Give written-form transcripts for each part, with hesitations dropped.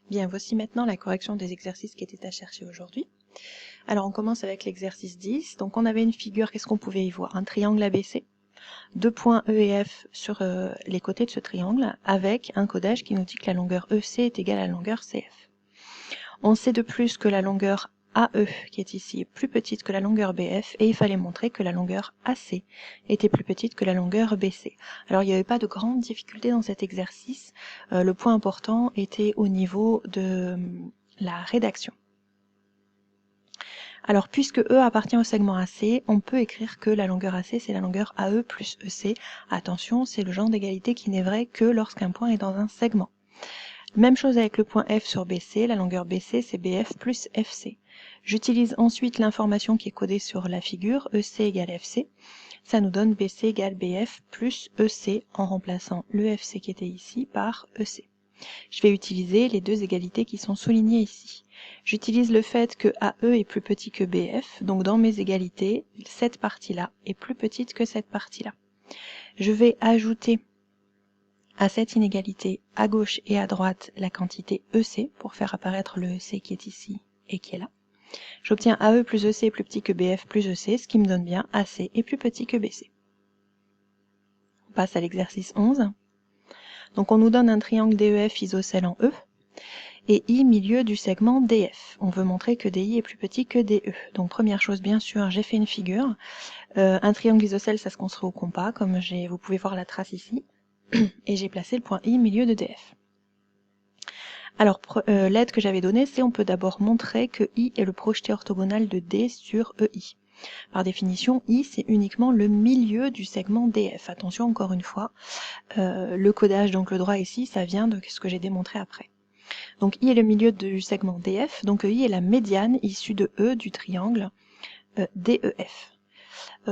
Bien, voici maintenant la correction des exercices qui étaient à chercher aujourd'hui. Alors on commence avec l'exercice 10. Donc on avait une figure, qu'est-ce qu'on pouvait y voir? Un triangle ABC, deux points E et F sur les côtés de ce triangle, avec un codage qui nous dit que la longueur EC est égale à la longueur CF. On sait de plus que la longueur AE, qui est ici, est plus petite que la longueur BF, et il fallait montrer que la longueur AC était plus petite que la longueur BC. Alors il n'y avait pas de grande difficulté dans cet exercice, le point important était au niveau de la rédaction. Alors puisque E appartient au segment AC, on peut écrire que la longueur AC c'est la longueur AE plus EC. Attention, c'est le genre d'égalité qui n'est vrai que lorsqu'un point est dans un segment. Même chose avec le point F sur BC, la longueur BC c'est BF plus FC. J'utilise ensuite l'information qui est codée sur la figure, EC égale FC. Ça nous donne BC égale BF plus EC en remplaçant le FC qui était ici par EC. Je vais utiliser les deux égalités qui sont soulignées ici. J'utilise le fait que AE est plus petit que BF, donc dans mes égalités, cette partie-là est plus petite que cette partie-là. Je vais ajouter à cette inégalité à gauche et à droite la quantité EC pour faire apparaître le EC qui est ici et qui est là. J'obtiens AE plus EC est plus petit que BF plus EC, ce qui me donne bien AC est plus petit que BC. On passe à l'exercice 11. Donc on nous donne un triangle DEF isocèle en E et I milieu du segment DF. On veut montrer que DI est plus petit que DE. Donc première chose, bien sûr, j'ai fait une figure. Un triangle isocèle, ça se construit au compas, comme vous pouvez voir la trace ici. Et j'ai placé le point I milieu de DF. Alors, l'aide que j'avais donnée, c'est on peut d'abord montrer que I est le projeté orthogonal de D sur EI. Par définition, I, c'est uniquement le milieu du segment DF. Attention, encore une fois, le codage d'angle droit ici, ça vient de ce que j'ai démontré après. Donc I est le milieu du segment DF, donc EI est la médiane issue de E du triangle DEF.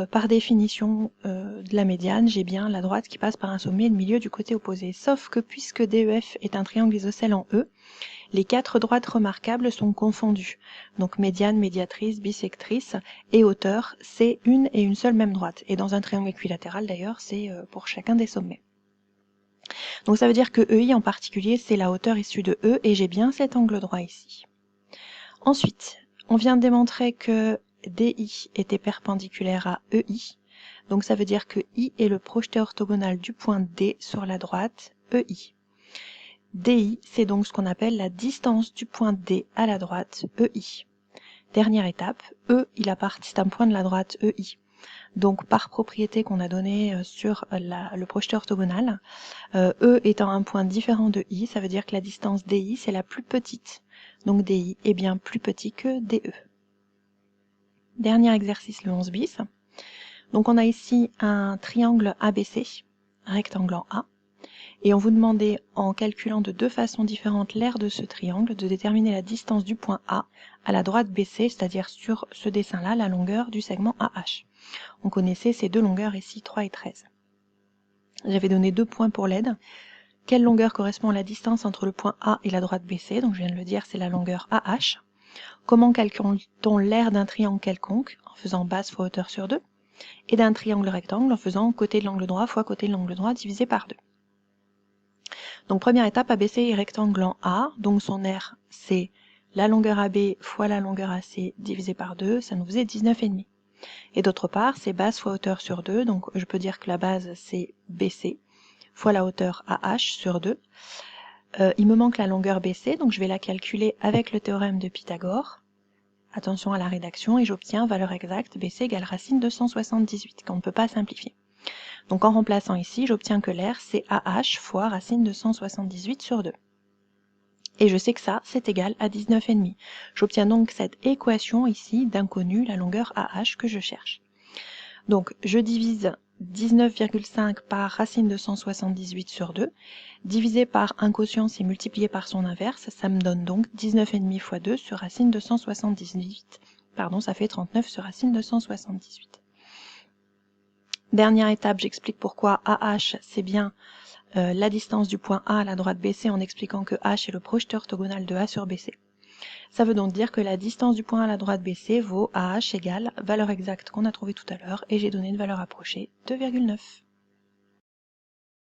Par définition de la médiane, j'ai bien la droite qui passe par un sommet et le milieu du côté opposé. Sauf que puisque DEF est un triangle isocèle en E, les quatre droites remarquables sont confondues. Donc médiane, médiatrice, bisectrice et hauteur, c'est une et une seule même droite. Et dans un triangle équilatéral d'ailleurs, c'est pour chacun des sommets. Donc ça veut dire que EI en particulier, c'est la hauteur issue de E et j'ai bien cet angle droit ici. Ensuite, on vient de démontrer que DI était perpendiculaire à EI, donc ça veut dire que I est le projeté orthogonal du point D sur la droite EI. DI, c'est donc ce qu'on appelle la distance du point D à la droite EI. Dernière étape, E, c'est un point de la droite EI. Donc par propriété qu'on a donnée sur le projeté orthogonal, E étant un point différent de I, ça veut dire que la distance DI c'est la plus petite. Donc DI est bien plus petit que DE. Dernier exercice, le 11 bis. Donc on a ici un triangle ABC, rectangle en A, et on vous demandait, en calculant de deux façons différentes l'aire de ce triangle, de déterminer la distance du point A à la droite BC, c'est-à-dire sur ce dessin-là, la longueur du segment AH. On connaissait ces deux longueurs ici, 3 et 13. J'avais donné 2 points pour l'aide. Quelle longueur correspond à la distance entre le point A et la droite BC? Donc je viens de le dire, c'est la longueur AH. Comment calcule-t-on l'aire d'un triangle quelconque? En faisant base fois hauteur sur 2. Et d'un triangle rectangle en faisant côté de l'angle droit fois côté de l'angle droit divisé par 2. Donc première étape, ABC est rectangle en A, donc son aire c'est la longueur AB fois la longueur AC divisé par 2, ça nous faisait 19,5. Et d'autre part, c'est base fois hauteur sur 2, donc je peux dire que la base c'est BC fois la hauteur AH sur 2. Il me manque la longueur BC, donc je vais la calculer avec le théorème de Pythagore. Attention à la rédaction, et j'obtiens valeur exacte BC égale racine de 178, qu'on ne peut pas simplifier. Donc en remplaçant ici, j'obtiens que l'aire c'est AH fois racine de 178 sur 2. Et je sais que ça, c'est égal à 19,5. J'obtiens donc cette équation ici d'inconnu, la longueur AH que je cherche. Donc je divise 19,5 par racine de 178 sur 2, divisé par un quotient, c'est multiplié par son inverse, ça me donne donc 19,5 fois 2 sur racine de 178. Pardon, ça fait 39 sur racine de 178. Dernière étape, j'explique pourquoi AH, c'est bien la distance du point A à la droite BC en expliquant que H est le projeté orthogonal de A sur BC. Ça veut donc dire que la distance du point A à la droite BC vaut AH égale valeur exacte qu'on a trouvée tout à l'heure et j'ai donné une valeur approchée 2,9.